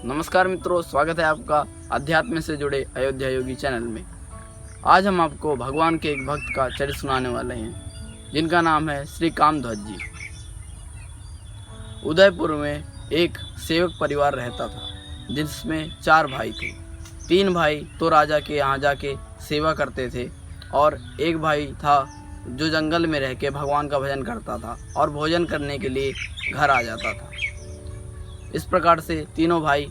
नमस्कार मित्रों, स्वागत है आपका अध्यात्म से जुड़े अयोध्या योगी चैनल में। आज हम आपको भगवान के एक भक्त का चरित्र सुनाने वाले हैं, जिनका नाम है श्री कामध्वज जी। उदयपुर में एक सेवक परिवार रहता था, जिसमें 4 भाई थे। 3 भाई तो राजा के यहाँ जाके सेवा करते थे और एक भाई था जो जंगल में रह के भगवान का भजन करता था और भोजन करने के लिए घर आ जाता था। इस प्रकार से तीनों भाई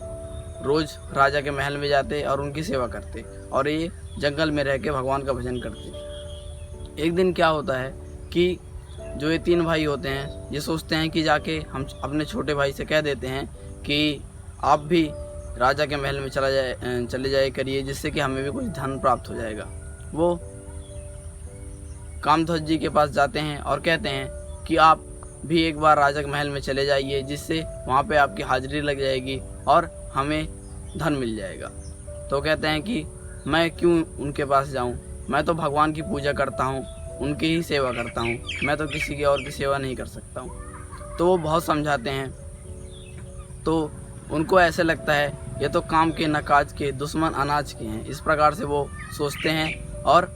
रोज़ राजा के महल में जाते और उनकी सेवा करते और ये जंगल में रह के भगवान का भजन करते। एक दिन क्या होता है कि जो ये 3 भाई होते हैं, ये सोचते हैं कि जाके हम अपने छोटे भाई से कह देते हैं कि आप भी राजा के महल में चले जाए करिए, जिससे कि हमें भी कुछ धन प्राप्त हो जाएगा। वो कामध्वज जी के पास जाते हैं और कहते हैं कि आप भी एक बार राजा के महल में चले जाइए, जिससे वहाँ पे आपकी हाजिरी लग जाएगी और हमें धन मिल जाएगा। तो कहते हैं कि मैं क्यों उनके पास जाऊँ, मैं तो भगवान की पूजा करता हूँ, उनकी ही सेवा करता हूँ, मैं तो किसी की और की सेवा नहीं कर सकता हूँ। तो वो बहुत समझाते हैं, तो उनको ऐसे लगता है ये तो काम के न काज के, दुश्मन अनाज के हैं। इस प्रकार से वो सोचते हैं और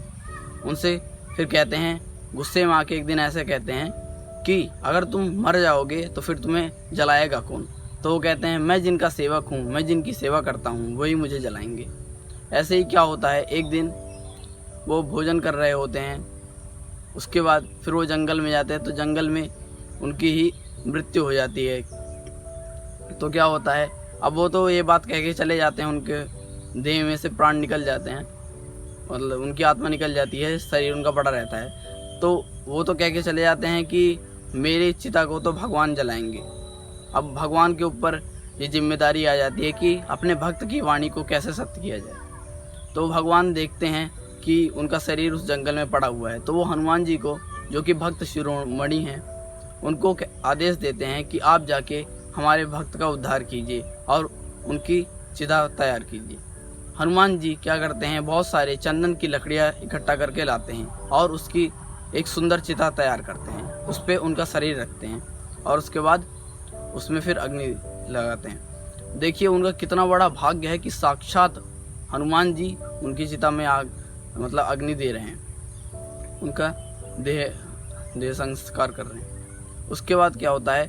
उनसे फिर कहते हैं, गुस्से में आके एक दिन ऐसे कहते हैं कि अगर तुम मर जाओगे तो फिर तुम्हें जलाएगा कौन। तो वो कहते हैं, मैं जिनका सेवक हूँ, मैं जिनकी सेवा करता हूँ, वही मुझे जलाएंगे। ऐसे ही क्या होता है, एक दिन वो भोजन कर रहे होते हैं, उसके बाद फिर वो जंगल में जाते हैं तो जंगल में उनकी ही मृत्यु हो जाती है। तो क्या होता है, अब वो तो ये बात कह के चले जाते हैं, उनके देह में से प्राण निकल जाते हैं, मतलब उनकी आत्मा निकल जाती है, शरीर उनका पड़ा रहता है। तो वो तो कह के चले जाते हैं कि मेरी चिता को तो भगवान जलाएंगे। अब भगवान के ऊपर ये जिम्मेदारी आ जाती है कि अपने भक्त की वाणी को कैसे सत्य किया जाए। तो भगवान देखते हैं कि उनका शरीर उस जंगल में पड़ा हुआ है, तो वो हनुमान जी को, जो कि भक्त शिरोमणि हैं, उनको आदेश देते हैं कि आप जाके हमारे भक्त का उद्धार कीजिए और उनकी चिता तैयार कीजिए। हनुमान जी क्या करते हैं, बहुत सारे चंदन की लकड़ियाँ इकट्ठा करके लाते हैं और उसकी एक सुंदर चिता तैयार करते हैं, उस पर उनका शरीर रखते हैं और उसके बाद उसमें फिर अग्नि लगाते हैं। देखिए उनका कितना बड़ा भाग्य है कि साक्षात हनुमान जी उनकी चिता में आग मतलब अग्नि दे रहे हैं, उनका देह संस्कार कर रहे हैं। उसके बाद क्या होता है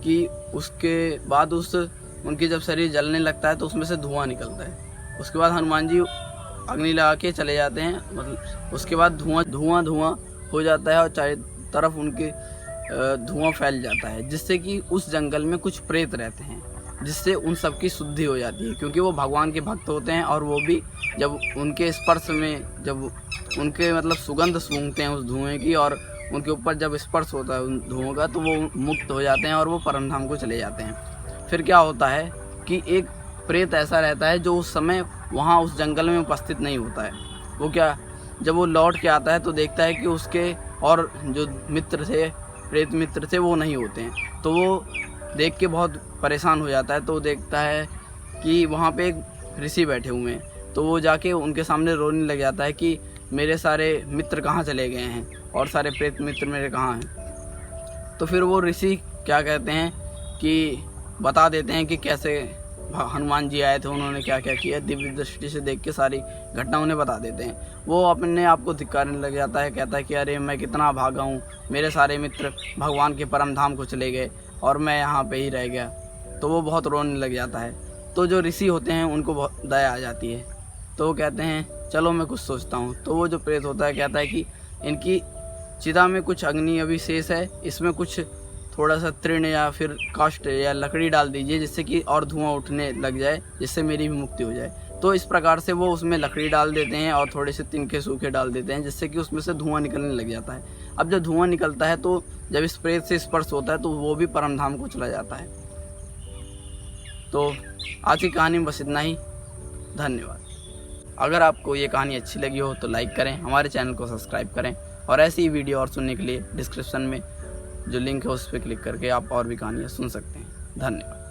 कि उसके बाद उनकी जब शरीर जलने लगता है तो उसमें से धुआं निकलता है। उसके बाद हनुमान जी अग्नि लगा के चले जाते हैं, मतलब उसके बाद धुआं हो जाता है और चारों तरफ उनके धुआं फैल जाता है, जिससे कि उस जंगल में कुछ प्रेत रहते हैं, जिससे उन सब की शुद्धि हो जाती है, क्योंकि वो भगवान के भक्त होते हैं और वो भी जब उनके स्पर्श में, जब उनके मतलब सुगंध सूंघते हैं उस धुएं की और उनके ऊपर जब स्पर्श होता है उन धुओं का, तो वो मुक्त हो जाते हैं और वो परमधाम को चले जाते हैं। फिर क्या होता है कि एक प्रेत ऐसा रहता है जो उस समय वहाँ उस जंगल में उपस्थित नहीं होता है। वो क्या, जब वो लौट के आता है तो देखता है कि उसके और जो मित्र थे, प्रेत मित्र थे, वो नहीं होते हैं। तो वो देख के बहुत परेशान हो जाता है। तो देखता है कि वहाँ पे एक ऋषि बैठे हुए हैं, तो वो जाके उनके सामने रोने लग जाता है कि मेरे सारे मित्र कहाँ चले गए हैं और सारे प्रेत मित्र मेरे कहाँ हैं। तो फिर वो ऋषि क्या कहते हैं कि बता देते हैं कि कैसे हनुमान जी आए थे, उन्होंने क्या क्या किया, दिव्य दृष्टि से देख के सारी घटना उन्हें बता देते हैं। वो अपने आप को धिक्कारने लग जाता है, कहता है कि अरे मैं कितना भागा हूँ, मेरे सारे मित्र भगवान के परम धाम को चले गए और मैं यहाँ पे ही रह गया। तो वो बहुत रोने लग जाता है। तो जो ऋषि होते हैं उनको बहुत दया आ जाती है, तो वो कहते हैं चलो मैं कुछ सोचता हूँ। तो वो जो प्रेत होता है कहता है कि इनकी चिता में कुछ अग्नि अभी शेष है, इसमें कुछ थोड़ा सा तृण या फिर काष्ठ या लकड़ी डाल दीजिए, जिससे कि और धुआं उठने लग जाए, जिससे मेरी भी मुक्ति हो जाए। तो इस प्रकार से वो उसमें लकड़ी डाल देते हैं और थोड़े से तिनके सूखे डाल देते हैं, जिससे कि उसमें से धुआं निकलने लग जाता है। अब जब धुआं निकलता है तो जब इस प्रेत से स्पर्श होता है तो वो भी परमधाम को चला जाता है। तो आज की कहानी में बस इतना ही। धन्यवाद। अगर आपको ये कहानी अच्छी लगी हो तो लाइक करें, हमारे चैनल को सब्सक्राइब करें और ऐसी ही वीडियो और सुनने के लिए डिस्क्रिप्शन में जो लिंक है उस पर क्लिक करके आप और भी कहानियाँ सुन सकते हैं। धन्यवाद।